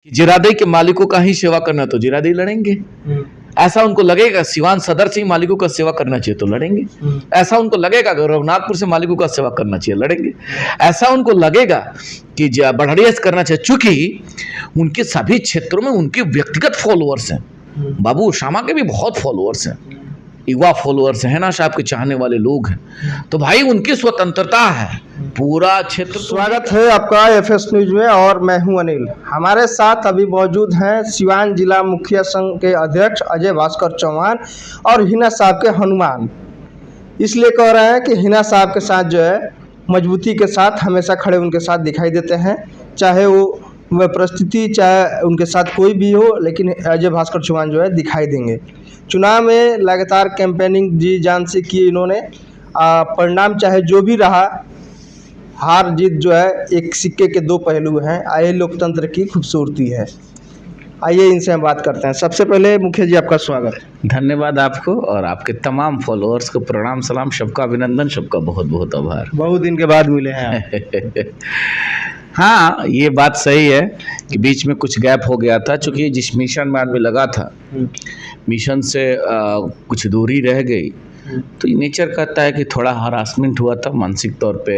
कि जिरादई के मालिकों का ही सेवा करना तो जिरादई लड़ेंगे। ऐसा उनको लगेगा सिवान सदर से ही मालिकों का सेवा करना चाहिए तो लड़ेंगे। ऐसा उनको लगेगा कि रघुनाथपुर से मालिकों का सेवा करना चाहिए, लड़ेंगे। ऐसा उनको लगेगा कि बढ़िया से करना चाहिए, चूंकि उनके सभी क्षेत्रों में उनके व्यक्तिगत फॉलोअर्स हैं। बाबू श्यामा के भी बहुत फॉलोअर्स हैं, युवा फॉलोअर्स हैं ना साहब के चाहने वाले लोग हैं, तो भाई उनकी स्वतंत्रता है पूरा क्षेत्र। स्वागत है आपका एफएस न्यूज में और मैं हूं अनिल। हमारे साथ अभी मौजूद हैं सिवान जिला मुखिया संघ के अध्यक्ष अजय भास्कर चौहान और हिना साहब के हनुमान। इसलिए कह रहे हैं कि हिना साहब के साथ जो है मजबूती के साथ हमेशा खड़े उनके साथ दिखाई देते हैं, चाहे वो परिस्थिति चाहे उनके साथ कोई भी हो, लेकिन अजय भास्कर चौहान जो है दिखाई देंगे। चुनाव में लगातार कैंपेनिंग जी जान से की इन्होंने। परिणाम चाहे जो भी रहा, हार जीत जो है एक सिक्के के दो पहलू हैं। आइए लोकतंत्र की खूबसूरती है। आइए इनसे हम बात करते हैं। सबसे पहले मुखिया जी आपका स्वागत। धन्यवाद आपको और आपके तमाम फॉलोअर्स को प्रणाम सलाम, सबका अभिनंदन, सबका बहुत बहुत आभार। बहुत दिन के बाद मिले हैं आप। हाँ, ये बात सही है कि बीच में कुछ गैप हो गया था, चूँकि जिस मिशन में आदमी लगा था मिशन से कुछ दूरी रह गई, तो ये नेचर कहता है कि थोड़ा हरासमेंट हुआ था मानसिक तौर पे,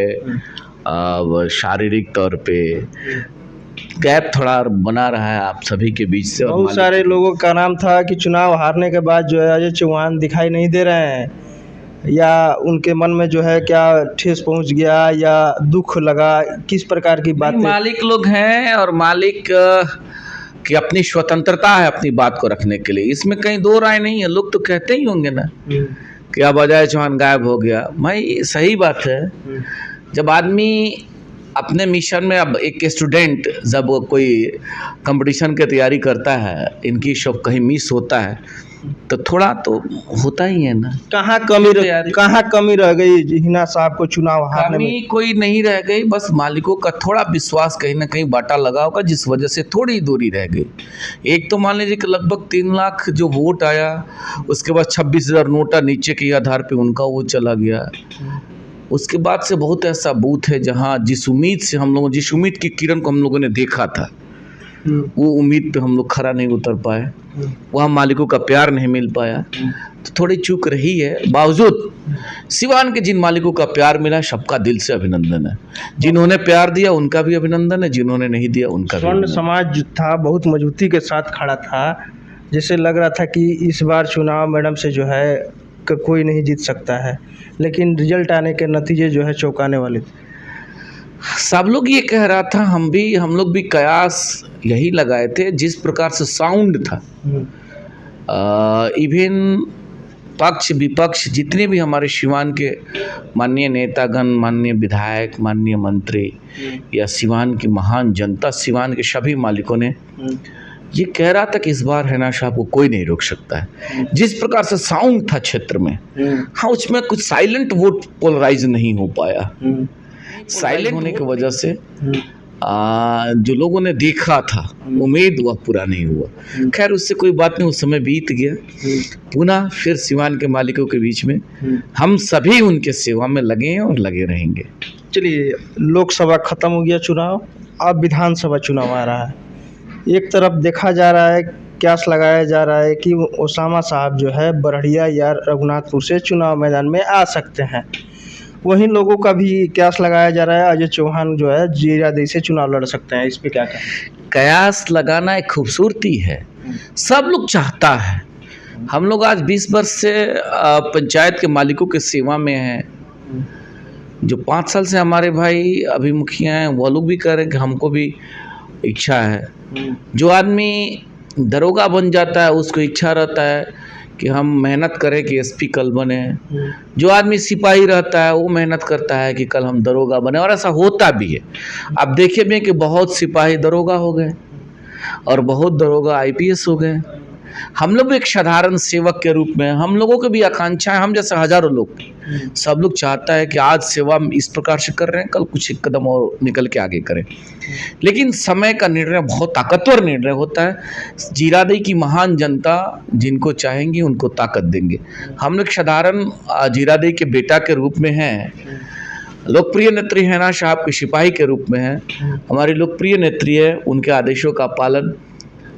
शारीरिक तौर पे गैप थोड़ा बना रहा है आप सभी के बीच से। बहुत सारे लोगों का नाम था कि चुनाव हारने के बाद जो है अजय चौहान दिखाई नहीं दे रहे हैं, या उनके मन में जो है क्या ठेस पहुंच गया या दुख लगा, किस प्रकार की बात? मालिक लोग हैं और मालिक की अपनी स्वतंत्रता है अपनी बात को रखने के लिए, इसमें कहीं दो राय नहीं है। लोग तो कहते ही होंगे ना कि अब अजय चौहान गायब हो गया। भाई सही बात है, जब आदमी अपने मिशन में, अब एक स्टूडेंट जब कोई कंपटीशन की तैयारी करता है, इनकी सब कहीं मिस होता है तो थोड़ा तो होता ही है ना। कहाँ कमी रह गई हिना साहब को चुनाव हारने में? कमी कोई नहीं रह गई, बस मालिकों का थोड़ा विश्वास कहीं ना कहीं बाटा लगा होगा, जिस वजह से थोड़ी दूरी रह गई। एक तो मान लीजिए कि लगभग 3 लाख जो वोट आया, उसके बाद 26,000 नोटा नीचे के आधार पे उनका वो चला गया। उसके बाद से बहुत ऐसा बूथ है जहाँ जिस उम्मीद से हम लोग, जिस उम्मीद की किरण को हम लोगों ने देखा था, वो उम्मीद पे हम लोग खरा नहीं उतर पाए, वहाँ मालिकों का प्यार नहीं मिल पाया, तो थोड़ी चूक रही है। बावजूद सिवान के जिन मालिकों का प्यार मिला, सबका दिल से अभिनंदन है। जिन्होंने प्यार दिया उनका भी अभिनंदन है, जिन्होंने नहीं दिया उनका भी। स्वर्ण समाज जो था बहुत मजबूती के साथ खड़ा था, जैसे लग रहा था कि इस बार चुनाव मैडम से जो है कोई नहीं जीत सकता है, लेकिन रिजल्ट आने के नतीजे जो है चौंकाने वाले थे। सब लोग ये कह रहा था, हम लोग भी कयास यही लगाए थे, जिस प्रकार से साउंड था। इवन पक्ष विपक्ष जितने भी हमारे सिवान के माननीय नेतागण, माननीय विधायक, माननीय मंत्री या सिवान की महान जनता, सिवान के सभी मालिकों ने ये कह रहा था कि इस बार हिना साहब को कोई नहीं रोक सकता है। जिस प्रकार से साउंड था क्षेत्र में, हाँ, उसमें कुछ साइलेंट वोट पोलराइज नहीं हो पाया। साइलेंट होने की वजह से जो लोगों ने देखा था उम्मीद वह पूरा नहीं हुआ। खैर उससे कोई बात नहीं, उस समय बीत गया। पुनः फिर सिवान के मालिकों के बीच में हम सभी उनके सेवा में लगे हैं और लगे रहेंगे। चलिए, लोकसभा खत्म हो गया चुनाव, अब विधानसभा चुनाव आ रहा है। एक तरफ देखा जा रहा है, क्यास लगाया जा रहा है कि ओसामा साहब जो है बरहड़िया या रघुनाथपुर से चुनाव मैदान में आ सकते हैं। वहीं लोगों का भी क्यास लगाया जा रहा है अजय चौहान जो है जिरादई से चुनाव लड़ सकते हैं। इस पे क्या कहें? कयास लगाना एक खूबसूरती है, सब लोग चाहता है। हम लोग आज 20 वर्ष से पंचायत के मालिकों के सेवा में हैं। जो 5 साल से हमारे भाई अभी मुखिया हैं, वो लोग भी कह रहे हैं कि हमको भी इच्छा है। जो आदमी दरोगा बन जाता है उसको इच्छा रहता है कि हम मेहनत करें कि एसपी कल बने। जो आदमी सिपाही रहता है वो मेहनत करता है कि कल हम दरोगा बने, और ऐसा होता भी है। अब देखिए भी कि बहुत सिपाही दरोगा हो गए और बहुत दरोगा आईपीएस हो गए। हम लोग भी एक साधारण सेवक के रूप में, हम लोगों की भी आकांक्षा है, हम जैसे हजारों लोग, सब लोग चाहता है कि आज सेवा इस प्रकार से कर रहे हैं, कल कुछ एक कदम और निकल के आगे करें। लेकिन समय का निर्णय बहुत ताकतवर निर्णय होता है। जिरादई की महान जनता जिनको चाहेंगे उनको ताकत देंगे। हम लोग साधारण जिरादई के बेटा के रूप में हैं, लोकप्रिय नेत्री हैना साहब के सिपाही के रूप में हैं, हमारी लोकप्रिय नेत्री है, उनके आदेशों का पालन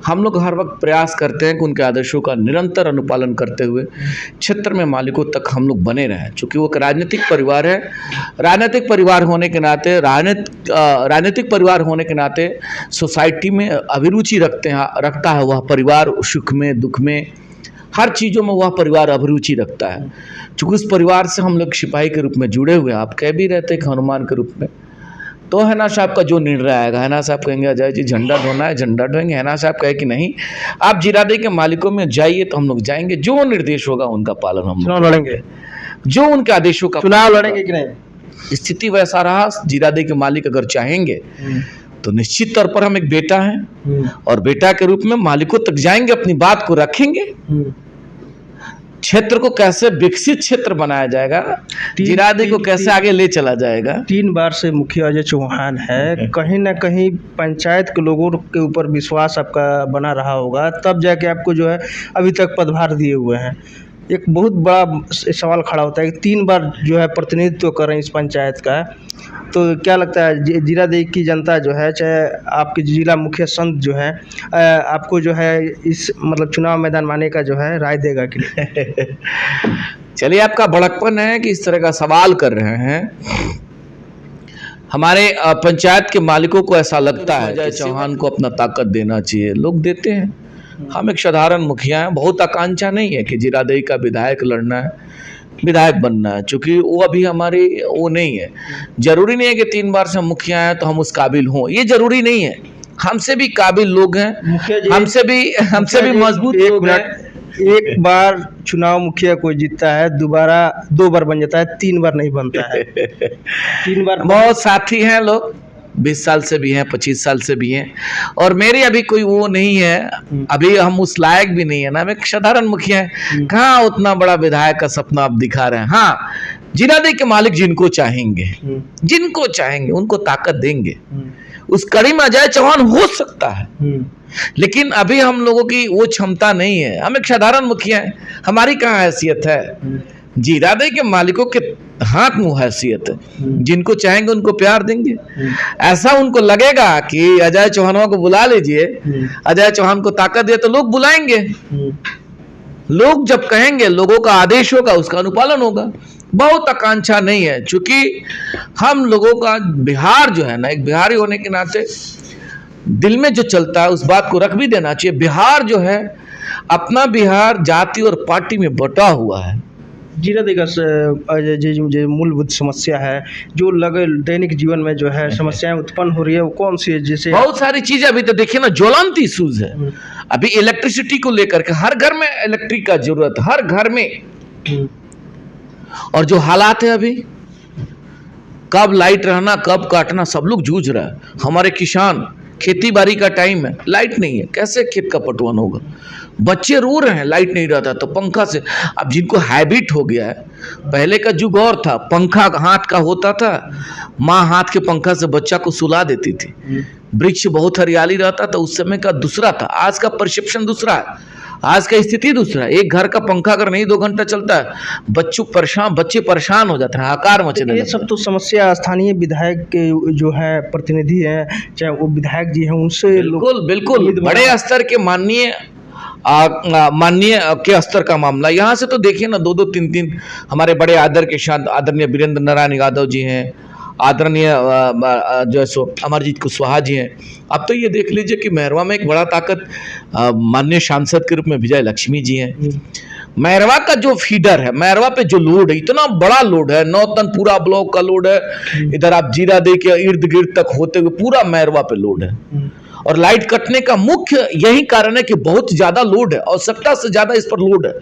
हम लोग हर वक्त प्रयास करते हैं कि उनके आदेशों का निरंतर अनुपालन करते हुए क्षेत्र में मालिकों तक हम लोग बने रहें। चूँकि वो एक राजनीतिक परिवार है, राजनीतिक परिवार होने के नाते राजनीतिक परिवार होने के नाते सोसाइटी में अभिरुचि रखता है वह परिवार, सुख में दुख में हर चीज़ों में वह परिवार अभिरुचि रखता है। चूँकि उस परिवार से हम लोग सिपाही के रूप में जुड़े हुए हैं, आप कह भी रहते हैं हनुमान के रूप में, तो हैना साहब का जो निर्णय आएगा, हैना साहब कहेंगे अजय जी झंडा ढोना है, झंडा ढोएंगे, हैना साहब कहे कि नहीं आप जीरादेई के मालिकों में जाइए, तो हम लोग जाएंगे, जो निर्देश होगा उनका पालन हम चुनाव लड़ेंगे, जो उनके आदेशों का चुनाव लड़ेंगे कि नहीं? स्थिति वैसा रहा, जीरादेई के मालिक अगर चाहेंगे तो निश्चित तौर पर हम एक बेटा हैं और बेटा के रूप में मालिकों तक जाएंगे, अपनी बात को रखेंगे, क्षेत्र को कैसे विकसित क्षेत्र बनाया जाएगा, जीरादेई को कैसे आगे ले चला जाएगा। 3 बार से मुखिया अजय चौहान है, कहीं ना कहीं पंचायत के लोगों के ऊपर विश्वास आपका बना रहा होगा, तब जाके आपको जो है अभी तक पदभार दिए हुए हैं। एक बहुत बड़ा सवाल खड़ा होता है कि 3 बार जो है प्रतिनिधित्व कर रहे हैं इस पंचायत का, तो क्या लगता है जीरादेई की जनता जो है, चाहे आपके जिला मुखिया संत जो है, आपको जो है इस मतलब चुनाव मैदान में आने का जो है राय देगा कि नहीं? चलिए, आपका बड़कपन है कि इस तरह का सवाल कर रहे हैं। हमारे पंचायत के मालिकों को ऐसा लगता है अजय चौहान को अपना ताकत देना चाहिए, लोग देते हैं। हम एक साधारण मुखिया हैं, बहुत आकांक्षा नहीं है कि जीरादेई का विधायक लड़ना है, विधायक बनना है, चूँकि वो अभी हमारी वो नहीं है। जरूरी नहीं है कि 3 बार से हम मुखिया हैं तो हम उस काबिल हों, ये जरूरी नहीं है। हमसे भी काबिल लोग हैं, हमसे भी मजबूत लोग हैं। एक बार चुनाव मुखिया कोई जीतता है, दोबारा 2 बार बन जाता है, 3 बार नहीं बनता है। 3 बार बहुत साथी हैं लोग, 20 साल से भी हैं, 25 साल से भी हैं, और मेरी अभी कोई वो नहीं है, अभी हम उस लायक भी नहीं है ना, हम एक साधारण मुखिया है। कहाँ उतना बड़ा विधायक का सपना आप दिखा रहे हैं। हाँ, जीरादेई के मालिक जिनको चाहेंगे उनको ताकत देंगे, उस कड़ी में अजय चौहान हो सकता है, लेकिन अभी हम लोगों की वो क्षमता नहीं है। हम एक साधारण मुखिया है, हमारी कहाँ हैसियत है। जीरादेई के मालिकों के हाथ मुंह हैसियत है, जिनको चाहेंगे उनको प्यार देंगे। ऐसा उनको लगेगा कि अजय चौहानों को बुला लीजिए, अजय चौहान को ताकत दिए, तो लोग बुलाएंगे। लोग जब कहेंगे, लोगों का आदेश होगा, उसका अनुपालन होगा। बहुत आकांक्षा नहीं है, क्योंकि हम लोगों का बिहार जो है ना, एक बिहारी होने के नाते दिल में जो चलता है उस बात को रख भी देना चाहिए। बिहार जो है, अपना बिहार जाति और पार्टी में बटा हुआ है। जीरादेई का जो मूलभूत समस्या है, जो लगे दैनिक जीवन में जो है समस्याएं उत्पन्न हो रही है, वो कौन सी है? जैसे बहुत सारी चीजें अभी तो देखिए ना, ज्वलंत इशूज है। अभी इलेक्ट्रिसिटी को लेकर के हर घर में इलेक्ट्रिक का जरूरत, हर घर में। और जो हालात है अभी, कब लाइट रहना कब काटना, सब लोग जूझ रहा है। हमारे किसान, खेती बाड़ी का टाइम है, लाइट नहीं है, कैसे खेत का पटवन होगा। बच्चे रो रहे हैं, लाइट नहीं रहता तो पंखा से। अब जिनको हैबिट हो गया है, पहले का युग और था, पंखा हाथ का होता था, माँ हाथ के पंखा से बच्चा को सुला देती थी, वृक्ष बहुत हरियाली रहता था, उस समय का दूसरा था। आज का परसेप्शन दूसरा है, आज का स्थिति दूसरा है। एक घर का पंखा अगर नहीं 2 घंटा चलता है, बच्चे परेशान हो जाते हैं, आकार मचने। ये सब तो समस्या स्थानीय विधायक के जो है प्रतिनिधि हैं, चाहे वो विधायक जी हैं, उनसे बिल्कुल बड़े स्तर के माननीय के स्तर का मामला। यहाँ से तो देखिए ना, 2-2, 3-3 हमारे बड़े आदर के साथ आदरणीय वीरेंद्र नारायण यादव जी हैं, आदरणीय जो है सो अमरजीत कुशवाहा जी हैं। अब तो ये देख लीजिए कि मैरवा में एक बड़ा ताकत माननीय सांसद के रूप में विजय लक्ष्मी जी हैं। मैरवा का जो फीडर है, मैरवा पे जो लोड है, इतना बड़ा लोड है, 9 टन पूरा ब्लॉक का लोड है। इधर आप जीरादेई के इर्द गिर्द तक होते हुए पूरा मैरवा पे लोड है। और लाइट कटने का मुख्य यही कारण है कि बहुत ज्यादा लोड है, आवश्यकता से ज्यादा इस पर लोड है।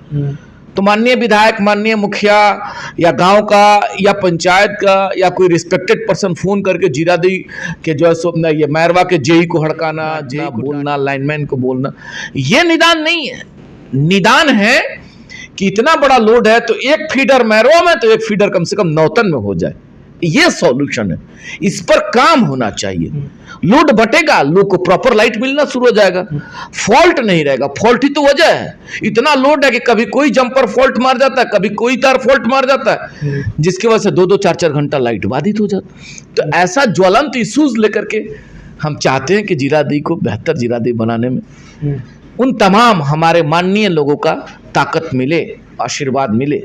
तो माननीय विधायक, माननीय मुखिया या गांव का या पंचायत का या कोई रिस्पेक्टेड पर्सन फोन करके जीरादेई के जो है ये मैरवा के जेई को हड़काना, जेई को बोलना, लाइनमैन को बोलना, ये निदान नहीं है। निदान है कि इतना बड़ा लोड है तो एक फीडर मैरवा में, तो एक फीडर कम से कम 9 टन में हो जाए, ये सॉल्यूशन है। इस पर काम होना चाहिए। लोड बटेगा, लोग को प्रॉपर लाइट मिलना शुरू हो जाएगा, फॉल्ट नहीं रहेगा। फॉल्ट ही तो वजह है, इतना लोड है कि कभी कोई जंपर फॉल्ट मार जाता है, कभी कोई तार फॉल्ट मार जाता है, जिसकी वजह से 2-2 4-4 घंटा लाइट बाधित हो जाता। तो ऐसा ज्वलंत इश्यूज लेकर के हम चाहते हैं कि जीरादेई को बेहतर जीरादेई बनाने में उन तमाम हमारे माननीय लोगों का ताकत मिले, आशीर्वाद मिले।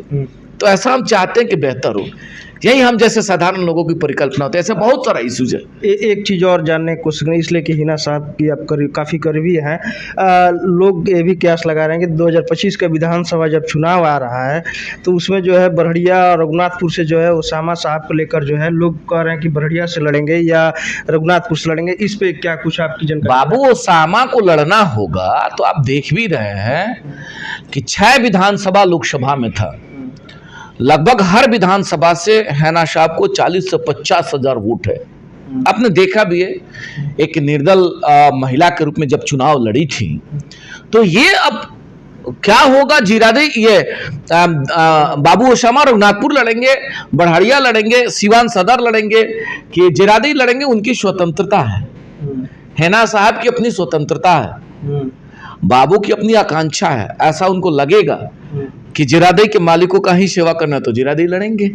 तो ऐसा हम चाहते हैं कि बेहतर हो, यही हम जैसे साधारण लोगों की परिकल्पना होती है। ऐसे बहुत सारा इश्यूज है। एक चीज़ और जानने की कोशिश करें, इसलिए कि हिना साहब की आप काफ़ी करीबी हैं, लोग ये भी कयास लगा रहे हैं कि 2025 का विधानसभा जब चुनाव आ रहा है तो उसमें जो है बरहड़िया और रघुनाथपुर से जो है ओसामा साहब को लेकर जो है लोग कह रहे हैं कि बरहड़िया से लड़ेंगे या रघुनाथपुर से लड़ेंगे। इस पे क्या कुछ आपकी जानकारी? बाबू, ओसामा को लड़ना होगा तो आप देख भी रहे हैं कि 6 विधानसभा लोकसभा में था, लगभग हर विधानसभा से हैना साहब को 40 से 50 हजार वोट है। आपने देखा भी है, एक निर्दल महिला के रूप में जब चुनाव लड़ी थी, तो ये अब क्या होगा, जीरादेई ये बाबू ओसामा रघुनाथपुर लड़ेंगे, बड़हड़िया लड़ेंगे, सिवान सदर लड़ेंगे कि जीरादेई लड़ेंगे, उनकी स्वतंत्रता है। हैना साहब की अपनी स्वतंत्रता है, बाबू की अपनी आकांक्षा है। ऐसा उनको लगेगा कि जीरादेई के मालिकों का ही सेवा करना, तो जीरादेई लड़ेंगे।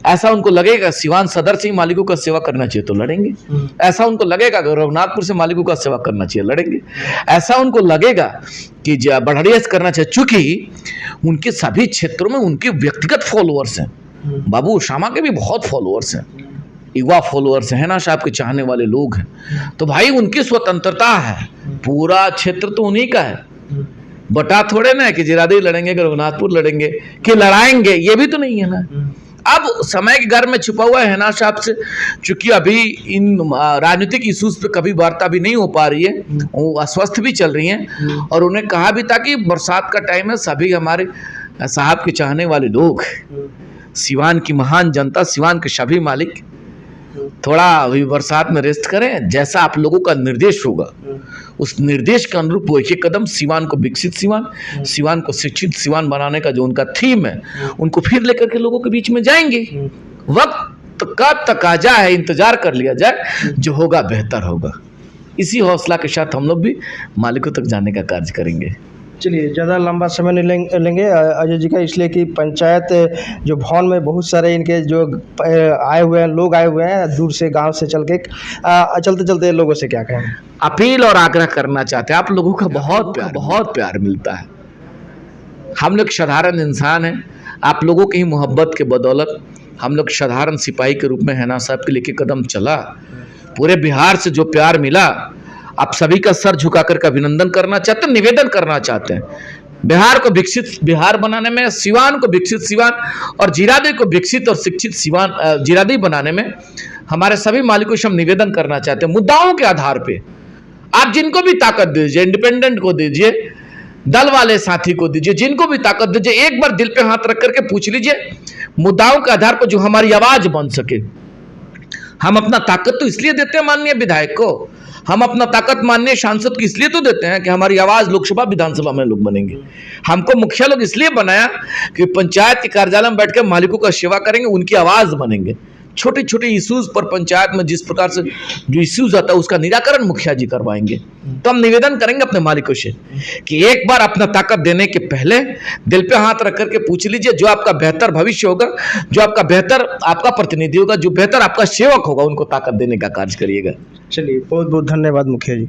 ऐसा उनको लगेगा सिवान सदर से ही मालिकों का सेवा करना चाहिए तो लड़ेंगे। ऐसा उनको लगेगा कि रघुनाथपुर से मालिकों का सेवा करना चाहिए, लड़ेंगे। ऐसा उनको लगेगा कि बड़हड़िया से करना चाहिए, चूंकि उनके सभी क्षेत्रों में उनके व्यक्तिगत फॉलोअर्स हैं। बाबू ओसामा के भी बहुत फॉलोअर्स हैं, युवा फॉलोअर्स हैं, हैना साहब के चाहने वाले लोग हैं। तो भाई उनकी स्वतंत्रता है, पूरा क्षेत्र तो उन्हीं का है। बटा थोड़े ना है कि जीरादेई लड़ेंगे कि रघुनाथपुर लड़ेंगे कि लड़ाएंगे, ये भी तो नहीं है ना। अब समय के घर में छुपा हुआ है हैना साहब से, चूंकि अभी इन राजनीतिक इश्यूज पे कभी वार्ता भी नहीं हो पा रही है, वो अस्वस्थ भी चल रही हैं। और उन्हें कहा भी था कि बरसात का टाइम है, सभी हमारे साहब के चाहने वाले लोग, सिवान की महान जनता, सिवान के सभी मालिक थोड़ा अभी बरसात में रेस्ट करें, जैसा आप लोगों का निर्देश होगा उस निर्देश के अनुरूप वो एक कदम सिवान को विकसित सिवान, सिवान को शिक्षित सिवान बनाने का जो उनका थीम है, उनको फिर लेकर के लोगों के बीच में जाएंगे। वक्त का तकाजा है, इंतजार कर लिया जाए, जो होगा बेहतर होगा। इसी हौसला के साथ हम लोग भी मालिकों तक जाने का कार्य करेंगे। चलिए, ज़्यादा लंबा समय नहीं लेंगे अजय जी का, इसलिए कि पंचायत जो भवन में बहुत सारे इनके जो आए हुए हैं, लोग आए हुए हैं दूर से, गांव से चलते चलते लोगों से क्या कहें? अपील और आग्रह करना चाहते हैं, आप लोगों का बहुत प्यार मिलता है। हम लोग साधारण इंसान हैं, आप लोगों की ही मोहब्बत के बदौलत हम लोग साधारण सिपाही के रूप में हैना साहब के लेके कदम चला। पूरे बिहार से जो प्यार मिला, आप सभी का सर झुका कर अभिनंदन करना चाहते हैं, निवेदन करना चाहते हैं। बिहार को विकसित बिहार बनाने में, सिवान को विकसित सिवान और जीरादेई को विकसित और शिक्षित सिवान जीरादेई बनाने में हमारे सभी मालिकों से हम निवेदन करना चाहते हैं। मुद्दाओं के आधार पे आप जिनको भी ताकत दीजिए, इंडिपेंडेंट को दीजिए, दल वाले साथी को दीजिए, जिनको भी ताकत दीजिए, एक बार दिल पे हाथ रख करके पूछ लीजिए, मुद्दाओं के आधार पर जो हमारी आवाज बन सके। हम अपना ताकत तो इसलिए देते हैं माननीय विधायक को, हम अपना ताकत माननीय सांसद को इसलिए तो देते हैं कि हमारी आवाज लोकसभा विधानसभा में लोग बनेंगे। हमको मुखिया लोग इसलिए बनाया कि पंचायत के कार्यालय में बैठकर मालिकों का सेवा करेंगे, उनकी आवाज बनेंगे। छोटे छोटे इश्यूज पर पंचायत में जिस प्रकार से जो इश्यूज आता है उसका निराकरण मुखिया जी करवाएंगे। तो हम निवेदन करेंगे अपने मालिकों से कि एक बार अपना ताकत देने के पहले दिल पे हाथ रख करके पूछ लीजिए, जो आपका बेहतर भविष्य होगा, जो आपका बेहतर आपका प्रतिनिधि होगा, जो बेहतर आपका सेवक होगा, उनको ताकत देने का कार्य करिएगा। चलिए, बहुत बहुत धन्यवाद मुखिया जी।